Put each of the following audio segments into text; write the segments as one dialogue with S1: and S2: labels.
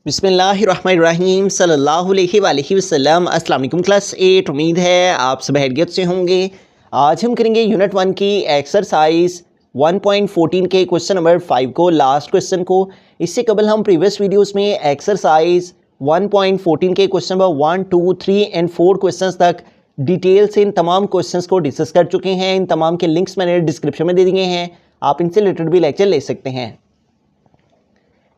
S1: बिस्मिल्लाहिर्रहमानिर्रहीम सल्लल्लाहु अलैहि वसल्लम। अस्सलाम वालेकुम क्लास 8। उम्मीद है आप सब खैरियत से होंगे। आज हम करेंगे यूनिट 1 की एक्सरसाइज 1.14 के क्वेश्चन नंबर 5 को, लास्ट क्वेश्चन को। इससे कबल हम प्रीवियस वीडियोस में एक्सरसाइज 1.14 के क्वेश्चन नंबर 1, 2, 3 एंड 4 क्वेश्चंस तक डिटेल से इन तमाम क्वेश्चंस को डिस्कस कर चुके हैं। इन तमाम के लिंक्स मैंने डिस्क्रिप्शन में दे दिए हैं, आप इनसे रिलेटेड भी लेक्चर ले सकते हैं।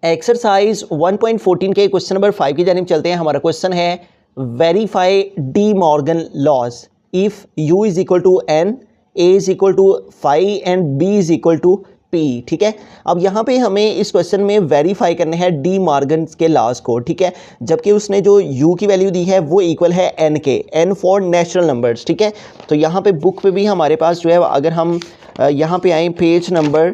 S1: एक्सरसाइज 1.14 के क्वेश्चन नंबर 5 की जानिब चलते हैं। हमारा क्वेश्चन है verify De Morgan laws if u is equal to n, a is equal to 5 and b is equal to p। ठीक है, अब यहाँ पे हमें इस क्वेश्चन में वेरीफाई करने हैं डी मॉर्गन के लॉज को। ठीक है, जबकि उसने जो u की वैल्यू दी है वो इक्वल है n के, n फॉर नेचुरल नंबर्स। ठीक है, तो यहाँ पे बुक पे भी हमारे पास जो है, अगर हम यहाँ पे आए पेज नंबर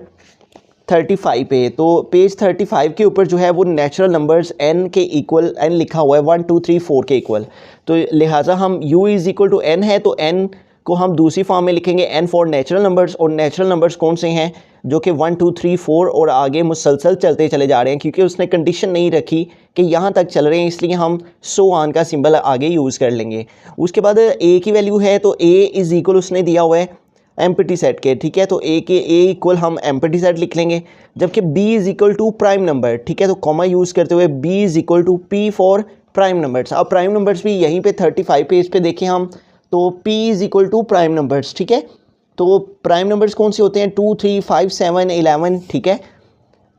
S1: 35 पे, तो पेज 35 के ऊपर जो है वो नेचुरल नंबर्स n के इक्वल n लिखा हुआ है, 1 2 3 4 के इक्वल। तो लिहाजा हम u is equal to n है तो n को हम दूसरी फॉर्म में लिखेंगे n फॉर नेचुरल नंबर्स। और नेचुरल नंबर्स कौन से हैं, जो कि 1 2 3 4 और आगे मुसलसल चलते चले जा रहे हैं, क्योंकि उसने कंडीशन नहीं रखी कि यहाँ तक चल रहे हैं, इसलिए हम सो ऑन का सिंबल आगे यूज़ कर लेंगे। उसके बाद a की वैल्यू है तो a इज़ इक्वल उसने दिया हुआ है एम्प्टी सेट के। ठीक है, तो a के a इक्वल हम एम्प्टी सेट लिख लेंगे, जबकि b is equal to prime number. ठीक है, तो कॉमा यूज़ करते हुए b is equal to p for prime numbers. अब प्राइम नंबर्स भी यहीं पे 35 पेज पे देखें हम, तो p is equal to prime numbers. ठीक है, तो प्राइम नंबर्स कौन से होते हैं, 2 3 5 7 11। ठीक है,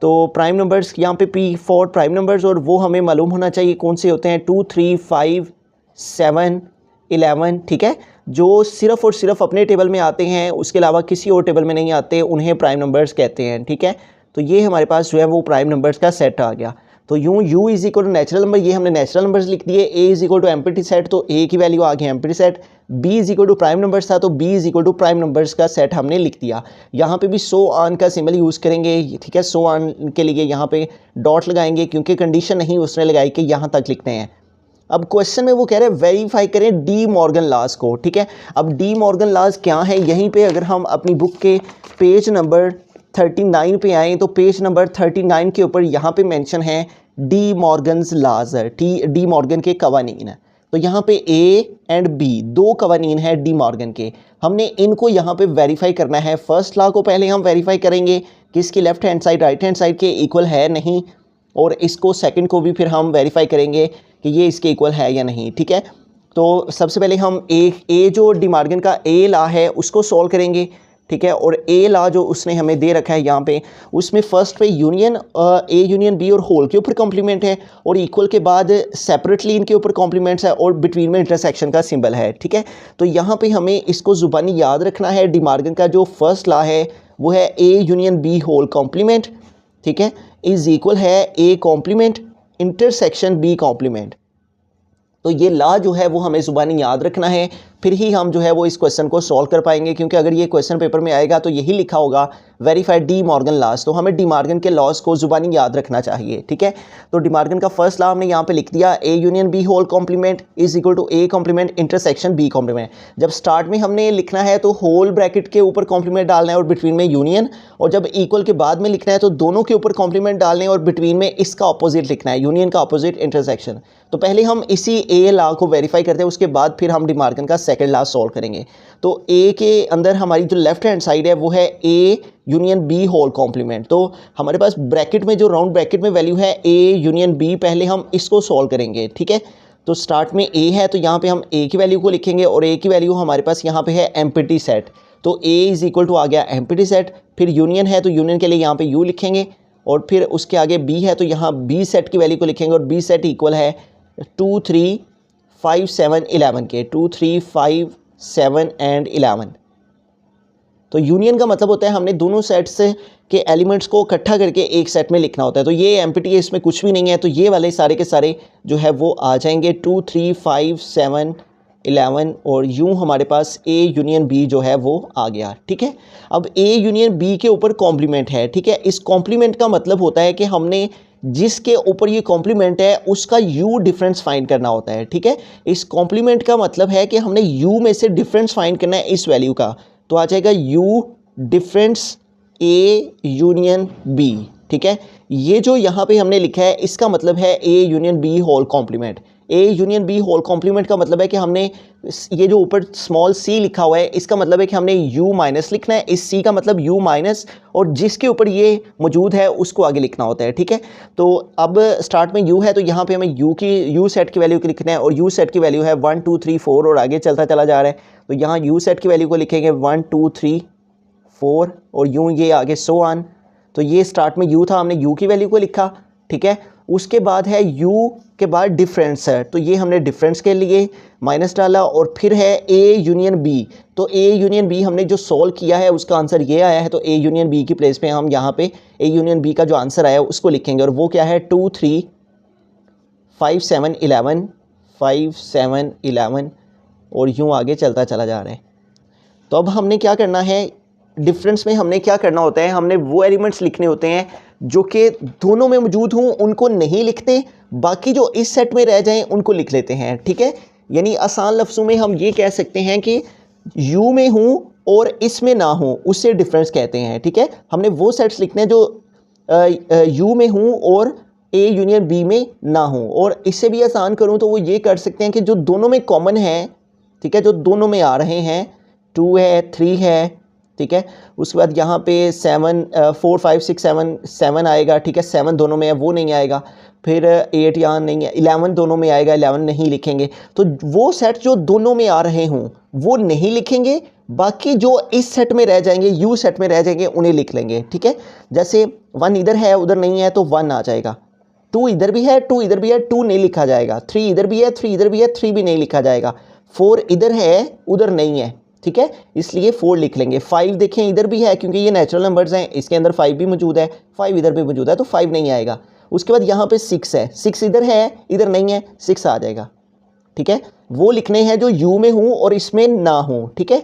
S1: तो प्राइम नंबर्स यहाँ पे p फॉर प्राइम नंबर्स, और वो हमें मालूम होना चाहिए कौन से होते हैं, 2 3 5 7 11। ठीक है, जो सिर्फ़ और सिर्फ अपने टेबल में आते हैं, उसके अलावा किसी और टेबल में नहीं आते, उन्हें प्राइम नंबर्स कहते हैं। ठीक है, तो ये हमारे पास जो है वो प्राइम नंबर्स का सेट आ गया। तो यूँ u is equal to natural number, ये हमने नेचुरल नंबर्स लिख दिए। a is equal to empty set, तो a की वैल्यू आ गई empty set. b is equal to prime numbers था, तो b is equal to prime numbers का सेट हमने लिख दिया। यहाँ पे भी सो ऑन का सिंबल यूज़ करेंगे। ठीक है, सो ऑन के लिए यहाँ पे डॉट लगाएंगे, क्योंकि कंडीशन नहीं उसने लगाई कि यहाँ तक लिखते हैं। अब क्वेश्चन में वो कह रहे हैं वेरीफाई करें डी मॉर्गन लॉज को। ठीक है, अब डी मॉर्गन लॉज क्या है, यहीं पे अगर हम अपनी बुक के पेज नंबर 39 पे आएँ, तो पेज नंबर 39 के ऊपर यहाँ पे मेंशन है डी मॉर्गन्स लॉज है, डी मॉर्गन के कवानीन है। तो यहाँ पे a एंड b दो कवानीन है डी मॉर्गन के, हमने इनको यहाँ पे वेरीफाई करना है। फर्स्ट लॉ को पहले हम वेरीफाई करेंगे कि इसकी left hand side right hand side के इक्वल है नहीं, और इसको सेकंड को भी फिर हम वेरीफाई करेंगे कि ये इसके इक्वल है या नहीं। ठीक है, तो सबसे पहले हम ए जो डी मॉर्गन का ए लॉ है उसको सॉल्व करेंगे। ठीक है, और ए लॉ जो उसने हमें दे रखा है यहाँ पे, उसमें फर्स्ट पे यूनियन ए यूनियन बी और होल के ऊपर कॉम्प्लीमेंट है, और इक्वल के बाद सेपरेटली इनके ऊपर कॉम्प्लीमेंट्स है, और बिटवीन में इंटरसेक्शन का सिंबल है। ठीक है, तो यहाँ पे हमें इसको ज़ुबानी याद रखना है। डी मॉर्गन का जो फर्स्ट लॉ है वो है A union B whole complement. ठीक है, इज़ इक्वल है A complement intersection B complement. तो ये लॉ जो है वो हमें ज़ुबानी याद रखना है, फिर ही हम जो है वो इस क्वेश्चन को सॉल्व कर पाएंगे, क्योंकि अगर ये क्वेश्चन पेपर में आएगा तो यही लिखा होगा वेरीफाई डी मॉर्गन लॉज, तो हमें डी मॉर्गन के लॉज को ज़ुबानी याद रखना चाहिए। ठीक है, तो डी मॉर्गन का फर्स्ट लॉ हमने यहाँ पे लिख दिया, A union B whole complement is equal to A complement intersection B complement. जब स्टार्ट में हमने लिखना है तो होल ब्रैकेट के ऊपर कॉम्प्लीमेंट डालना है और बिटवीन में यूनियन, और जब इक्वल के बाद में लिखना है तो दोनों के ऊपर कॉम्प्लीमेंट डालने और बिटवीन में इसका अपोजिट लिखना है, यूनियन का अपोजिट इंटरसेक्शन। तो पहले हम इसी ए लॉ को वेरीफाई करते हैं, उसके बाद फिर हम डी मॉर्गन का सेकंड लॉ सॉल्व करेंगे। तो ए के अंदर हमारी जो लेफ्ट हैंड साइड है वो है A union B whole complement. तो हमारे पास ब्रैकेट में जो राउंड ब्रैकेट में वैल्यू है ए यूनियन बी, पहले हम इसको सॉल्व करेंगे। ठीक है, तो स्टार्ट में ए है तो यहाँ पे हम ए की वैल्यू को लिखेंगे, और ए की वैल्यू हमारे पास यहाँ पे है एम्प्टी सेट, तो ए इज़ इक्वल टू आ गया एम्प्टी सेट। फिर यूनियन है तो यूनियन के लिए यहाँ पे यू लिखेंगे, और फिर उसके आगे बी है तो यहाँ बी सेट की वैल्यू को लिखेंगे, और बी सेट इक्वल है 2 3 5 7 11 के, 2 3 5 7 एंड 11। तो यूनियन का मतलब होता है हमने दोनों सेट्स के एलिमेंट्स को इकट्ठा करके एक सेट में लिखना होता है। तो ये एम्प्टी है, इसमें कुछ भी नहीं है, तो ये वाले सारे के सारे जो है वो आ जाएंगे 2 3 5 7 11, और यूँ हमारे पास ए यूनियन बी जो है वो आ गया। ठीक है, अब ए यूनियन बी के ऊपर कॉम्प्लीमेंट है। ठीक है, इस कॉम्प्लीमेंट का मतलब होता है कि हमने जिसके ऊपर ये कॉम्प्लीमेंट है उसका यू डिफरेंस फाइंड करना होता है। ठीक है, इस कॉम्प्लीमेंट का मतलब है कि हमने यू में से डिफरेंस फाइंड करना है इस वैल्यू का, तो आ जाएगा U difference A union B. ठीक है, ये जो यहाँ पे हमने लिखा है इसका मतलब है A union B whole complement. A union B whole complement का मतलब है कि हमने ये जो ऊपर स्मॉल सी लिखा हुआ है इसका मतलब है कि हमने यू माइनस लिखना है, इस सी का मतलब यू माइनस, और जिसके ऊपर ये मौजूद है उसको आगे लिखना होता है, ठीक है। तो अब स्टार्ट में यू है तो यहाँ पे हमें यू सेट की वैल्यू लिखना है, और यू सेट की वैल्यू है 1 2 3 4 और आगे चलता चला जा रहा है। तो यहाँ यू सेट की वैल्यू को लिखेंगे 1 2 3 4 और यूँ ये आगे सो ऑन। तो ये स्टार्ट में u था, हमने u की वैल्यू को लिखा, ठीक है। उसके बाद है u के बाद डिफरेंस है, तो ये हमने डिफरेंस के लिए माइनस डाला, और फिर है a यूनियन b। तो a यूनियन b हमने जो सॉल्व किया है उसका आंसर ये आया है, तो a यूनियन b की प्लेस पे हम यहाँ पे a यूनियन b का जो आंसर आया है उसको लिखेंगे, और वो क्या है 2 3 5 7 11 5 7 11 और यूँ आगे चलता चला जा रहा है। तो अब हमने क्या करना है, डिफरेंस में हमने क्या करना होता है, हमने वो एलिमेंट्स लिखने होते हैं जो कि दोनों में मौजूद हों, उनको नहीं लिखते, बाकी जो इस सेट में रह जाएं उनको लिख लेते हैं, ठीक है। यानी आसान लफ्ज़ों में हम ये कह सकते हैं कि यू में हूँ और इसमें ना हूँ, उससे डिफरेंस कहते हैं, ठीक है। हमने वो सेट्स लिखने हैं जो यू में हूँ और ए यूनियन बी में ना हूँ, और इससे भी आसान करूँ तो वो ये कर सकते हैं कि जो दोनों में कॉमन है, ठीक है, जो दोनों में आ रहे हैं, 2 है 3 है, ठीक है। उसके बाद यहाँ पे 7 4 5 6 7 आएगा, ठीक है, 7 दोनों में है वो नहीं आएगा। फिर 8 यहाँ नहीं है, 11 दोनों में आएगा, 11 नहीं लिखेंगे। तो वो सेट जो दोनों में आ रहे हों वो नहीं लिखेंगे, बाकी जो इस सेट में रह जाएंगे, यू सेट में रह जाएंगे, उन्हें लिख लेंगे, ठीक है। जैसे 1 इधर है उधर नहीं है तो 1 आ जाएगा, 2 इधर भी है 2 इधर भी है 2 नहीं लिखा जाएगा, 3 इधर भी है 3 इधर भी है 3 भी नहीं लिखा जाएगा, 4 इधर है उधर नहीं है, ठीक है, इसलिए 4 लिख लेंगे। 5 देखें इधर भी है क्योंकि ये नेचुरल नंबर्स हैं, इसके अंदर 5 भी मौजूद है, 5 इधर भी मौजूद है तो 5 नहीं आएगा। उसके बाद यहाँ पे 6 है, 6 इधर है इधर नहीं है, 6 आ जाएगा, ठीक है। वो लिखने हैं जो यू में हूँ और इसमें ना हूँ, ठीक है।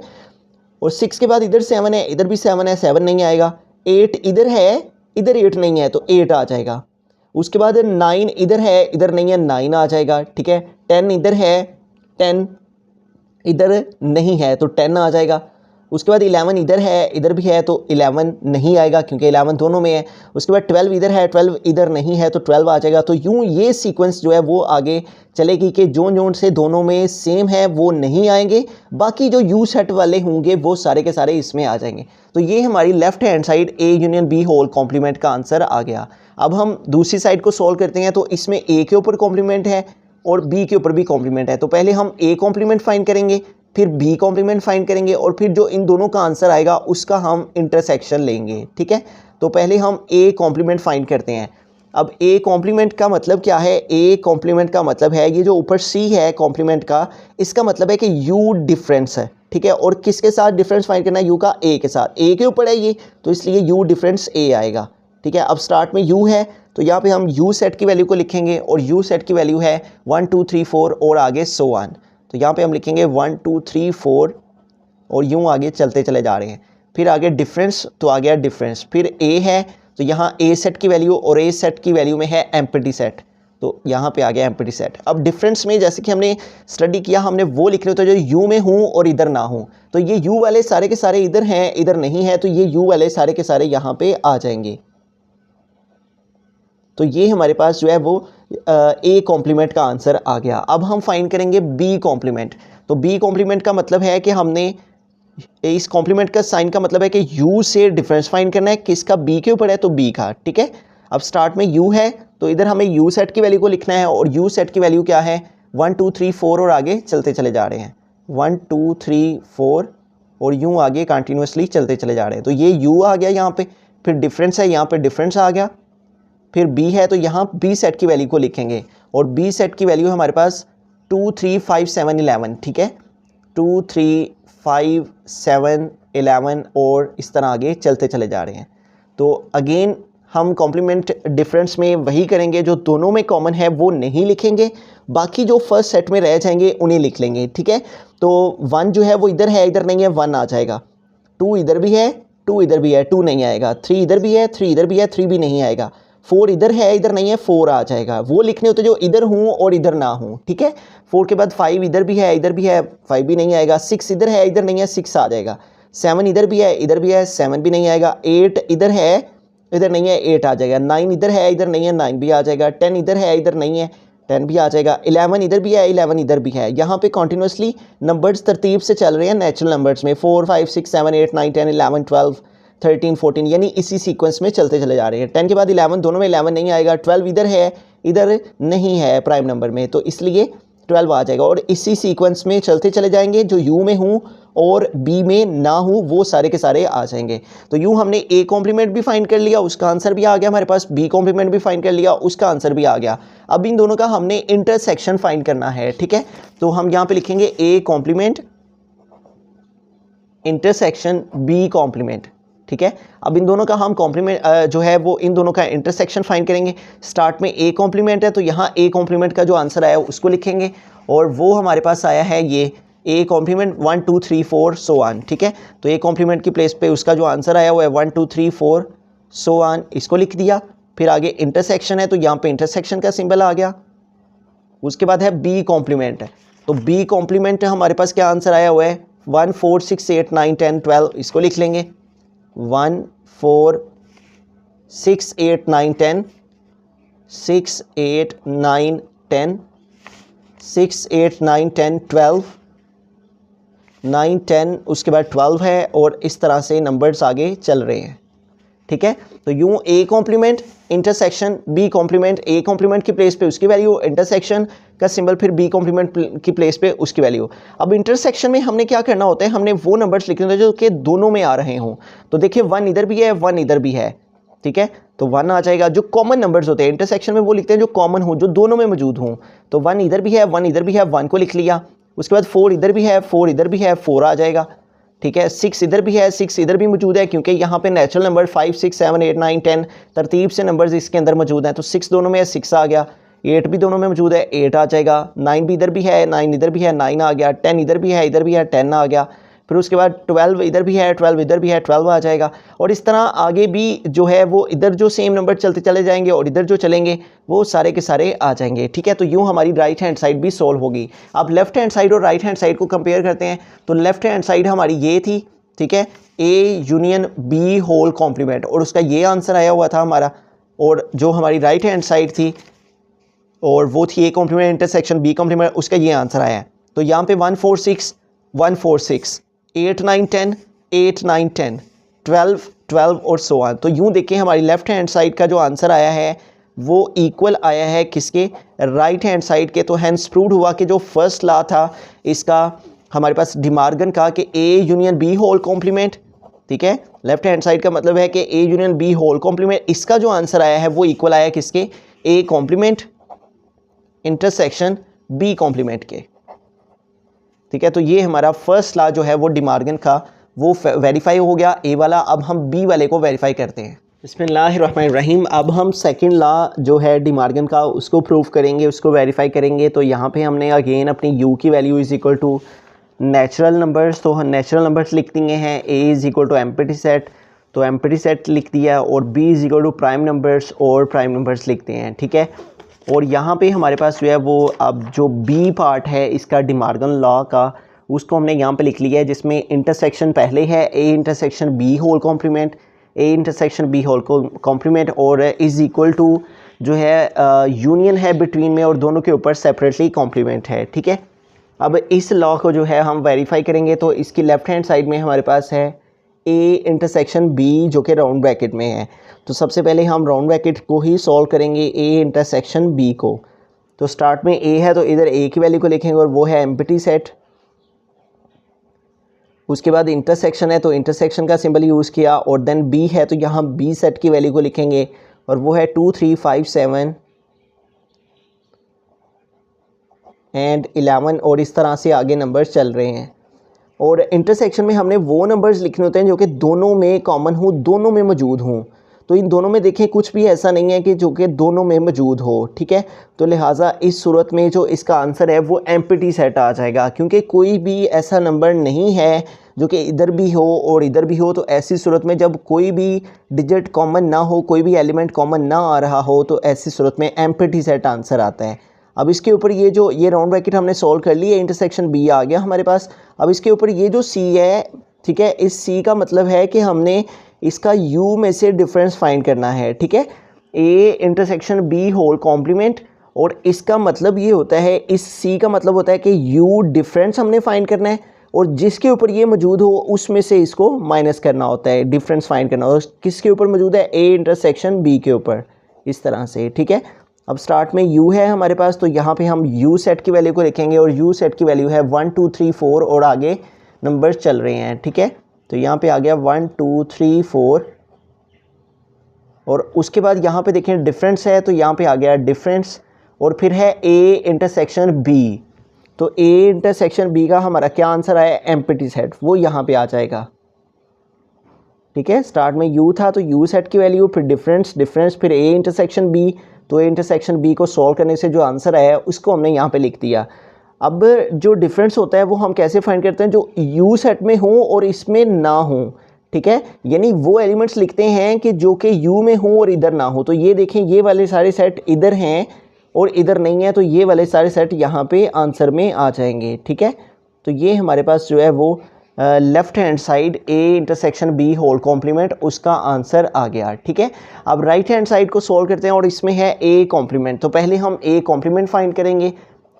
S1: और 6 के बाद इधर 7 है इधर भी 7 है, 7 नहीं आएगा। 8 इधर है इधर 8 नहीं है तो 8 आ जाएगा। उसके बाद 9 इधर है इधर नहीं है, 9 आ जाएगा, ठीक है। 10 इधर है 10 इधर नहीं है तो 10 आ जाएगा। उसके बाद 11 इधर है इधर भी है तो 11 नहीं आएगा क्योंकि 11 दोनों में है। उसके बाद 12 इधर है 12 इधर नहीं है तो 12 आ जाएगा। तो यूँ ये सीक्वेंस जो है वो आगे चलेगी कि जो से दोनों में सेम है वो नहीं आएंगे, बाकी जो यू सेट वाले होंगे वो सारे के सारे इसमें आ जाएंगे। तो ये हमारी left hand side A union B whole complement का आंसर आ गया। अब हम दूसरी साइड को सॉल्व करते हैं, तो इसमें ए के ऊपर कॉम्प्लीमेंट है और बी के ऊपर भी कॉम्प्लीमेंट है। तो पहले हम ए कॉम्प्लीमेंट फाइंड करेंगे, फिर बी कॉम्प्लीमेंट फाइंड करेंगे, और फिर जो इन दोनों का आंसर आएगा उसका हम इंटरसेक्शन लेंगे, ठीक है। तो पहले हम ए कॉम्प्लीमेंट फाइंड करते हैं। अब ए कॉम्प्लीमेंट का मतलब क्या है, ए कॉम्प्लीमेंट का मतलब है ये जो ऊपर सी है कॉम्प्लीमेंट का, इसका मतलब है कि यू डिफरेंस है, ठीक है। और किसके साथ डिफरेंस फाइंड करना है, यू का ए के साथ, ए के ऊपर है ये तो इसलिए यू डिफरेंस ए आएगा, ठीक है। अब स्टार्ट में यू है तो यहाँ पे हम यू सेट की वैल्यू को लिखेंगे, और यू सेट की वैल्यू है 1 2 3 4 और आगे सो ऑन। तो यहाँ पे हम लिखेंगे 1 2 3 4 और यूँ आगे चलते चले जा रहे हैं। फिर आगे डिफरेंस तो आ गया डिफरेंस, फिर ए है तो यहाँ ए सेट की वैल्यू और ए सेट की वैल्यू में है एम्प्टी सेट, तो यहाँ पे आ गया एम्प्टी सेट। अब डिफरेंस में जैसे कि हमने स्टडी किया, हमने वो लिखने होते हैं जो यू में हूँ और इधर ना हूँ। तो ये यू वाले सारे के सारे इधर हैं इधर नहीं है, तो ये यू वाले सारे के सारे यहाँ पे आ जाएंगे। तो ये हमारे पास जो है वो ए कॉम्प्लीमेंट का आंसर आ गया। अब हम फाइंड करेंगे बी कॉम्प्लीमेंट। तो बी कॉम्प्लीमेंट का मतलब है कि हमने इस कॉम्प्लीमेंट का साइन का मतलब है कि यू से डिफरेंस फाइंड करना है, किसका, बी के ऊपर है तो बी का, ठीक है। अब स्टार्ट में यू है तो इधर हमें यू सेट की वैल्यू को लिखना है, और यू सेट की वैल्यू क्या है 1 2 3 4 और आगे चलते चले जा रहे हैं 1 2 3 4 और यूँ आगे कंटिन्यूसली चलते चले जा रहे हैं। तो ये यू आ गया यहाँ पे, फिर डिफरेंस है यहाँ पे डिफरेंस आ गया, फिर बी है तो यहाँ बी सेट की वैल्यू को लिखेंगे, और बी सेट की वैल्यू हमारे पास 2 3 5 7 11, ठीक है। 2 3 5 7 11 और इस तरह आगे चलते चले जा रहे हैं। तो अगेन हम कॉम्प्लीमेंट डिफरेंस में वही करेंगे, जो दोनों में कॉमन है वो नहीं लिखेंगे, बाकी जो फर्स्ट सेट में रह जाएंगे उन्हें लिख लेंगे, ठीक है। तो 1 जो है वो इधर है इधर नहीं है, 1 आ जाएगा। 2 इधर भी है 2 इधर भी है, 2 नहीं आएगा। 3 इधर भी है 3 इधर भी है, 3 भी नहीं आएगा। 4 इधर है इधर नहीं है, 4 आ जाएगा। वो लिखने होते जो इधर हूँ और इधर ना हूँ, ठीक है। 4 के बाद 5 इधर भी है इधर भी है, 5 भी नहीं आएगा। 6 इधर है इधर नहीं है, 6 आ जाएगा। 7 इधर भी है इधर भी है, 7 भी नहीं आएगा। 8 इधर है इधर नहीं है 8 आ जाएगा, 9 इधर है इधर नहीं है 9 भी आ जाएगा, 10 इधर है इधर नहीं है 10 भी आ जाएगा, 11 इधर भी है 11 इधर भी है। यहाँ पे कॉन्टिन्यूसली नंबर्स तरतीब से चल रहे हैं नेचुरल नंबर्स में 4 5 6 7 8 9 10 11 12 13 14 यानी इसी सीक्वेंस में चलते चले जा रहे हैं। 10 के बाद 11 दोनों में 11 नहीं आएगा, 12 इधर है इधर नहीं है प्राइम नंबर में तो इसलिए 12 आ जाएगा और इसी सीक्वेंस में चलते चले जाएंगे। जो यू में हूँ और बी में ना हूँ वो सारे के सारे आ जाएंगे। तो यूँ हमने ए कॉम्प्लीमेंट भी फाइंड कर लिया, उसका आंसर भी आ गया हमारे पास, बी कॉम्प्लीमेंट भी फाइंड कर लिया, उसका आंसर भी आ गया। अब इन दोनों का हमने इंटरसेक्शन फाइंड करना है, ठीक है। तो हम यहाँ पे लिखेंगे A complement intersection B complement, ठीक है। अब इन दोनों का हम कॉम्प्लीमेंट जो है वो इन दोनों का इंटरसेक्शन फाइंड करेंगे। स्टार्ट में ए कॉम्प्लीमेंट है तो यहाँ ए कॉम्प्लीमेंट का जो आंसर आया उसको लिखेंगे और वो हमारे पास आया है ये ए कॉम्प्लीमेंट 1 2 3 4 सो ऑन, ठीक है। तो ए कॉम्प्लीमेंट की प्लेस पे उसका जो आंसर आया वो है 1 2 3 4 सो ऑन, इसको लिख दिया। फिर आगे इंटरसेक्शन है तो यहाँ पे इंटरसेक्शन का सिंबल आ गया। उसके बाद है बी कॉम्प्लीमेंट, तो बी कॉम्प्लीमेंट हमारे पास क्या आंसर आया हुआ है 1 4 6 8 9 10 12, इसको लिख लेंगे 1 4 6 8 9 10 6 8 9 10 6 8 9 10 12 9 10 उसके बाद 12 है और इस तरह से नंबर्स आगे चल रहे हैं, ठीक है। तो यूँ A complement intersection B complement, A complement की प्लेस पे उसकी वैल्यू, इंटरसेक्शन का सिंबल फिर बी कॉम्प्लीमेंट की प्लेस पे उसकी वैल्यू। अब इंटरसेक्शन में हमने क्या करना होता है, हमने वो नंबर्स लिखने होते हैं जो कि दोनों में आ रहे हों। तो देखिए 1 इधर भी है 1 इधर भी है, ठीक है। तो 1 आ जाएगा। जो कॉमन नंबर्स होते हैं इंटरसेक्शन में वो लिखते हैं जो कॉमन हो, जो दोनों में मौजूद हों। तो 1 इधर भी है 1 इधर भी है 1 को लिख लिया। उसके बाद 4 इधर भी है 4 इधर भी है 4 आ जाएगा, ठीक है। 6 इधर भी है 6 इधर भी मौजूद है क्योंकि यहाँ पे नेचुरल नंबर 5 6 7 8 9 10 तरतीब से नंबर्स इसके अंदर मौजूद हैं। तो 6 दोनों में है 6 आ गया, 8 भी दोनों में मौजूद है 8 आ जाएगा, 9 भी इधर भी है 9 इधर भी है 9 आ गया, 10 इधर भी है इधर भी है 10 आ गया। फिर उसके बाद 12 इधर भी है 12 इधर भी है 12 आ जाएगा। और इस तरह आगे भी जो है वो इधर जो सेम नंबर चलते चले जाएंगे और इधर जो चलेंगे वो सारे के सारे आ जाएंगे, ठीक है। तो यूँ हमारी राइट हैंड साइड भी सॉल्व होगी। अब लेफ्ट हैंड साइड और राइट हैंड साइड को कंपेयर करते हैं। तो लेफ्ट हैंड साइड हमारी ये थी, ठीक है, A union B whole complement और उसका ये आंसर आया हुआ था हमारा। और जो हमारी राइट हैंड साइड थी और वो थी A complement intersection B complement, उसका ये आंसर आया है। तो यहाँ पे 1 4 6 1 4 6 8 9 10 8 9 10 12 12 और सो ऑन। तो यूँ देखें हमारी लेफ्ट हैंड साइड का जो आंसर आया है वो इक्वल आया है किसके, राइट हैंड साइड के। तो हैंस प्रूव्ड हुआ कि जो फर्स्ट लॉ था इसका हमारे पास डिमार्गन का कि A union B whole complement, ठीक है। लेफ्ट हैंड साइड का मतलब है कि A union B whole complement, इसका जो आंसर आया है वो इक्वल आया किसके, A complement intersection B complement के, ठीक है। तो ये हमारा फर्स्ट लॉ जो है वो डिमार्गन का वो वेरीफाई हो गया ए वाला। अब हम बी वाले को वेरीफाई करते हैं। बिस्मिल्लाहिर्रहमानिर्रहीम। अब हम सेकंड लॉ जो है डिमार्गन का उसको प्रूव करेंगे, उसको वेरीफाई करेंगे। तो यहाँ पे हमने अगेन अपनी यू की value is equal to natural numbers, तो हम नेचुरल नंबर्स लिख दिए हैं। A is equal to empty set, तो एम्प्टी सेट लिख दिया। और B is equal to prime numbers और प्राइम नंबर्स लिखते हैं, ठीक है। और यहाँ पे हमारे पास जो है वो अब जो बी पार्ट है इसका डिमार्गन लॉ का उसको हमने यहाँ पे लिख लिया है, जिसमें इंटरसेक्शन पहले है A intersection B whole complement, A intersection B whole complement और इज़ इक्वल टू जो है यूनियन है बिटवीन में और दोनों के ऊपर सेपरेटली कॉम्प्लीमेंट है, ठीक है। अब इस लॉ को जो है हम वेरीफाई करेंगे। तो इसकी लेफ़्ट हैंड साइड में हमारे पास है ए इंटरसेक्शन बी जो कि राउंड ब्रैकेट में है। तो सबसे पहले हम राउंड ब्रैकेट को ही सॉल्व करेंगे ए इंटरसेक्शन बी को। तो स्टार्ट में ए है तो इधर ए की वैल्यू को लिखेंगे और वो है एम्प्टी सेट। उसके बाद इंटरसेक्शन है तो इंटरसेक्शन का सिंबल यूज़ किया। और देन बी है तो यहाँ बी सेट की वैल्यू को लिखेंगे और वो है 2 3 5 7 एंड 11 और इस तरह से आगे नंबर्स चल रहे हैं। और इंटरसेक्शन में हमने वो नंबर्स लिखने होते हैं जो कि दोनों में कॉमन हो, दोनों में मौजूद हों। तो इन दोनों में देखें कुछ भी ऐसा नहीं है कि जो कि दोनों में मौजूद हो, ठीक है। तो लिहाजा इस सूरत में जो इसका आंसर है वो एम्प्टी सेट आ जाएगा, क्योंकि कोई भी ऐसा नंबर नहीं है जो कि इधर भी हो और इधर भी हो। तो ऐसी सूरत में जब कोई भी डिजिट कॉमन ना हो, कोई भी एलिमेंट कॉमन ना आ रहा हो, तो ऐसी सूरत में एम्प्टी सेट आंसर आता है। अब इसके ऊपर ये जो ये राउंड ब्रैकेट हमने सॉल्व कर लिया, इंटरसेक्शन बी आ गया हमारे पास। अब इसके ऊपर ये जो सी है, ठीक है, इस सी का मतलब है कि हमने इसका u में से डिफरेंस फाइंड करना है, ठीक है। a intersection b whole complement, और इसका मतलब ये होता है, इस c का मतलब होता है कि u डिफरेंस हमने फाइंड करना है और जिसके ऊपर ये मौजूद हो उसमें से इसको माइनस करना होता है, डिफरेंस फाइंड करना। और किसके ऊपर मौजूद है, a इंटरसेक्शन b के ऊपर, इस तरह से, ठीक है। अब स्टार्ट में u है हमारे पास, तो यहाँ पे हम u सेट की वैल्यू को लिखेंगे और u सेट की वैल्यू है 1 2 3 4 और आगे नंबर्स चल रहे हैं, ठीक है। तो यहाँ पे आ गया 1 2 3 4 और उसके बाद यहाँ पे देखें डिफरेंस है, तो यहाँ पे आ गया डिफरेंस और फिर है a इंटरसेक्शन b। तो a इंटरसेक्शन b का हमारा क्या आंसर आया, एम्प्टी सेट, वो यहाँ पे आ जाएगा, ठीक है। स्टार्ट में u था तो u सेट की वैल्यू, फिर डिफरेंस, फिर a इंटरसेक्शन b। तो a इंटरसेक्शन b को सॉल्व करने से जो आंसर आया उसको हमने यहाँ पे लिख दिया। अब जो डिफरेंस होता है वो हम कैसे फाइंड करते हैं, जो u सेट में हो और इसमें ना हो, ठीक है। यानी वो एलिमेंट्स लिखते हैं कि जो कि u में हो और इधर ना हो। तो ये देखें, ये वाले सारे सेट इधर हैं और इधर नहीं है, तो ये वाले सारे सेट यहाँ पे आंसर में आ जाएंगे, ठीक है। तो ये हमारे पास जो है वो left hand side a intersection b whole complement, उसका आंसर आ गया, ठीक है। अब राइट हैंड साइड को सॉल्व करते हैं और इसमें है a कॉम्प्लीमेंट। तो पहले हम a कॉम्प्लीमेंट फाइंड करेंगे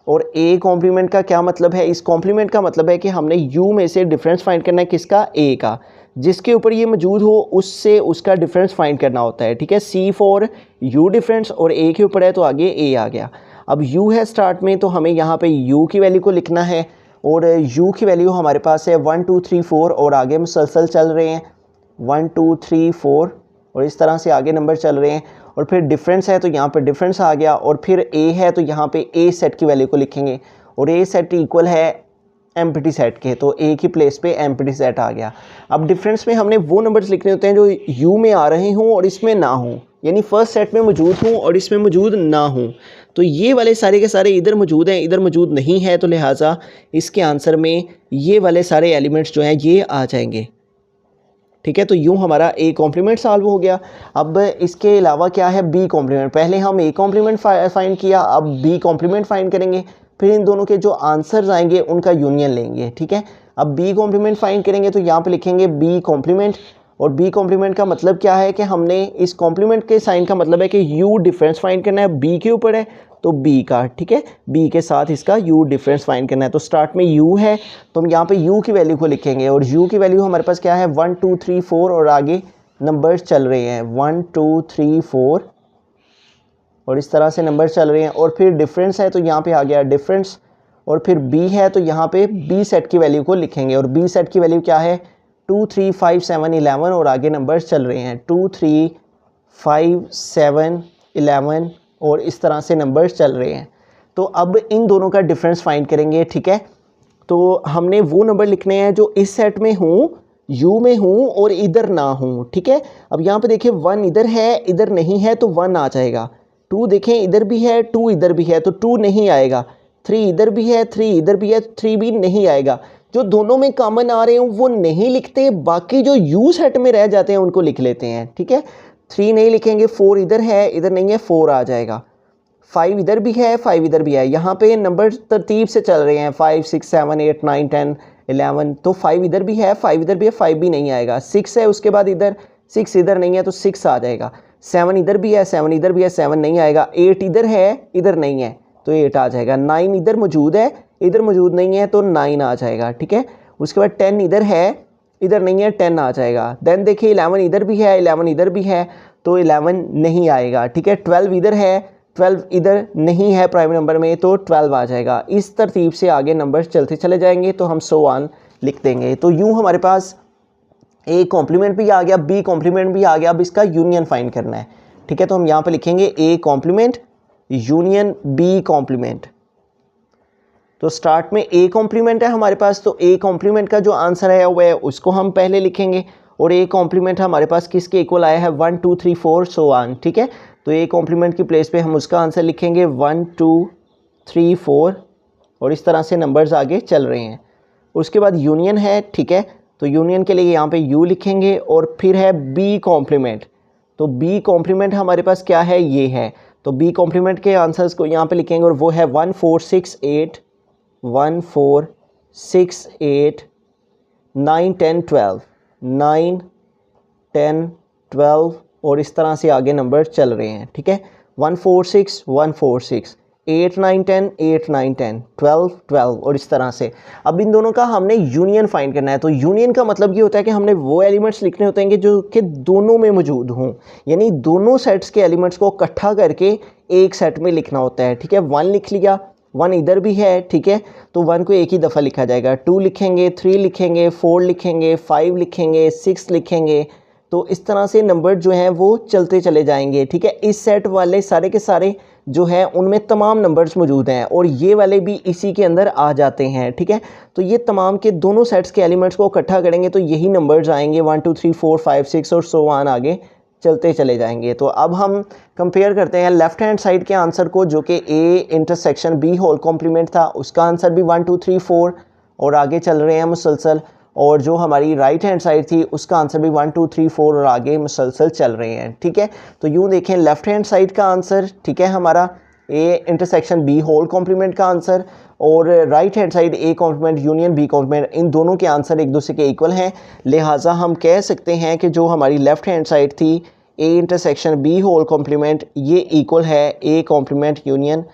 S1: और a कॉम्प्लीमेंट का क्या मतलब है, इस कॉम्प्लीमेंट का मतलब है कि हमने u में से डिफरेंस फाइंड करना है, किसका, a का, जिसके ऊपर ये मौजूद हो उससे उसका डिफरेंस फाइंड करना होता है, ठीक है। c फॉर u डिफरेंस और a के ऊपर है तो आगे a आ गया। अब u है स्टार्ट में, तो हमें यहाँ पे u की वैल्यू को लिखना है और u की वैल्यू हमारे पास है 1 2 3 4 और आगे मुसलसल चल रहे हैं 1 2 3 4 और इस तरह से आगे नंबर चल रहे हैं। और फिर डिफरेंस है तो यहाँ पे डिफरेंस आ गया और फिर a है तो यहाँ पे a सेट की वैल्यू को लिखेंगे और a सेट इक्वल है एम्प्टी सेट के, तो a की प्लेस पे एम्प्टी सेट आ गया। अब डिफरेंस में हमने वो नंबर्स लिखने होते हैं जो u में आ रहे हों और इसमें ना हों, यानी फर्स्ट सेट में मौजूद हों और इसमें मौजूद ना हों। तो ये वाले सारे के सारे इधर मौजूद हैं, इधर मौजूद नहीं है, तो लिहाजा इसके आंसर में ये वाले सारे एलिमेंट्स जो हैं ये आ जाएंगे, ठीक है। तो यूँ हमारा a कॉम्प्लीमेंट सॉल्व हो गया। अब इसके अलावा क्या है, b कॉम्प्लीमेंट। पहले हम a कॉम्प्लीमेंट फाइंड किया, अब b कॉम्प्लीमेंट फाइंड करेंगे, फिर इन दोनों के जो आंसर्स आएंगे उनका यूनियन लेंगे, ठीक है। अब b कॉम्प्लीमेंट फाइंड करेंगे तो यहाँ पे लिखेंगे b कॉम्प्लीमेंट और b कॉम्प्लीमेंट का मतलब क्या है कि हमने इस कॉम्प्लीमेंट के साइन का मतलब है कि u डिफरेंस फाइंड करना है, b के ऊपर है तो b का, ठीक है, b के साथ इसका u डिफरेंस फाइंड करना है। तो स्टार्ट में u है तो हम यहाँ पे u की वैल्यू को लिखेंगे और u की वैल्यू हमारे पास क्या है 1 2 3 4 और आगे नंबर्स चल रहे हैं 1 2 3 4 और इस तरह से नंबर चल रहे हैं। और फिर डिफरेंस है तो यहाँ पे आ गया डिफरेंस और फिर b है तो यहाँ पे b सेट की वैल्यू को लिखेंगे और b सेट की वैल्यू क्या है 2 3 5 7 11 और आगे नंबर्स चल रहे हैं 2 3 5 7 11 और इस तरह से नंबर्स चल रहे हैं। तो अब इन दोनों का डिफरेंस फाइंड करेंगे, ठीक है। तो हमने वो नंबर लिखने हैं जो इस सेट में हों, u में हों और इधर ना हों, ठीक है। अब यहाँ पे देखिए 1 इधर है, इधर नहीं है तो 1 आ जाएगा। 2 देखें इधर भी है, 2 इधर भी है तो 2 नहीं आएगा। 3 इधर भी है, 3 इधर भी है, 3 भी नहीं आएगा। जो दोनों में कॉमन आ रहे हैं वो नहीं लिखते, बाकी जो u सेट में रह जाते हैं उनको लिख लेते हैं, ठीक है। 3 नहीं लिखेंगे, 4 इधर है, इधर नहीं है, 4 आ जाएगा। 5 इधर भी है, 5 इधर भी है। यहाँ पे नंबर तरतीब से चल रहे हैं 5 6 7 8 9 10 11, तो 5 इधर भी है, 5 इधर भी है, 5 भी नहीं आएगा। 6 है उसके बाद इधर, 6 इधर नहीं है तो 6 आ जाएगा। 7 इधर भी है, 7 इधर भी है, 7 नहीं आएगा। 8 इधर है, इधर नहीं है तो 8 आ जाएगा। 9 इधर मौजूद है, इधर मौजूद नहीं है तो 9 आ जाएगा, ठीक है। उसके बाद 10 इधर है, इधर नहीं है, 10 आ जाएगा। देन देखिए 11 इधर भी है, 11 इधर भी है तो 11 नहीं आएगा, ठीक है। 12 इधर है, 12 इधर नहीं है प्राइम नंबर में तो 12 आ जाएगा। इस तरतीब से आगे नंबर्स चलते चले जाएंगे तो हम सो ऑन लिख देंगे। तो यूँ हमारे पास a कॉम्प्लीमेंट भी आ गया, b कॉम्प्लीमेंट भी आ गया। अब इसका यूनियन फाइंड करना है, ठीक है। तो हम यहाँ पे लिखेंगे a complement union b complement. तो स्टार्ट में a कॉम्प्लीमेंट है हमारे पास, तो a कॉम्प्लीमेंट का जो आंसर है वह उसको हम पहले लिखेंगे और a कॉम्प्लीमेंट हमारे पास किसके इक्वल आया है 1 2 3 4 सो ऑन, ठीक है। तो a कॉम्प्लीमेंट की प्लेस पे हम उसका आंसर लिखेंगे 1 2 3 4 और इस तरह से नंबर्स आगे चल रहे हैं। उसके बाद यूनियन है, ठीक है। तो यूनियन के लिए यहाँ पे u लिखेंगे और फिर है b कॉम्प्लीमेंट। तो b कॉम्प्लीमेंट हमारे पास क्या है, ये है। तो b कॉम्प्लीमेंट के आंसर्स को यहाँ पे लिखेंगे और वो है 1 4 6 8 1 4 6 8 9 10 12 9 10, 12 और इस तरह से आगे नंबर चल रहे हैं, ठीक है। 1 4 6 1 4 6, 8 9 10 8 9 10, 12 12 और इस तरह से। अब इन दोनों का हमने यूनियन फाइंड करना है। तो यूनियन का मतलब ये होता है कि हमने वो एलिमेंट्स लिखने होते हैं कि जो कि दोनों में मौजूद हों, यानी दोनों सेट्स के एलिमेंट्स को इकट्ठा करके एक सेट में लिखना होता है, ठीक है। 1 लिख लिया, 1 इधर भी है, ठीक है, तो 1 को एक ही दफ़ा लिखा जाएगा। 2 लिखेंगे, 3 लिखेंगे, 4 लिखेंगे, 5 लिखेंगे, 6 लिखेंगे। तो इस तरह से नंबर जो हैं वो चलते चले जाएंगे, ठीक है। इस सेट वाले सारे के सारे जो है उनमें तमाम नंबर्स मौजूद हैं और ये वाले भी इसी के अंदर आ जाते हैं, ठीक है। तो ये तमाम के दोनों सेट्स के एलिमेंट्स को इकट्ठा करेंगे तो यही नंबर्स आएंगे, 1 2 3 4 5 6 और सो ऑन आगे चलते चले जाएंगे। तो अब हम कंपेयर करते हैं लेफ़्ट हैंड साइड के आंसर को, जो कि A intersection B whole complement था, उसका आंसर भी 1 2 3 4 और आगे चल रहे हैं मुसलसल। और जो हमारी राइट हैंड साइड थी उसका आंसर भी 1 2 3 4 और आगे मुसलसल चल रहे हैं, ठीक है। तो यूँ देखें लेफ़्ट हैंड साइड का आंसर, ठीक है, हमारा A intersection B whole complement का आंसर, और right hand side A complement union B complement, इन दोनों के आंसर एक दूसरे के इक्वल हैं। लिहाजा हम कह सकते हैं कि जो हमारी लेफ़्ट हैंड साइड थी A intersection B whole complement, ये इक्वल है A complement union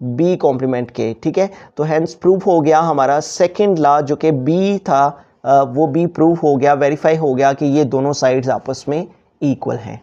S1: B complement के, ठीक है। तो हैंस प्रूफ हो गया हमारा सेकंड लॉ जो कि बी था वो भी प्रूफ हो गया, वेरीफाई हो गया कि ये दोनों साइड्स आपस में इक्वल हैं।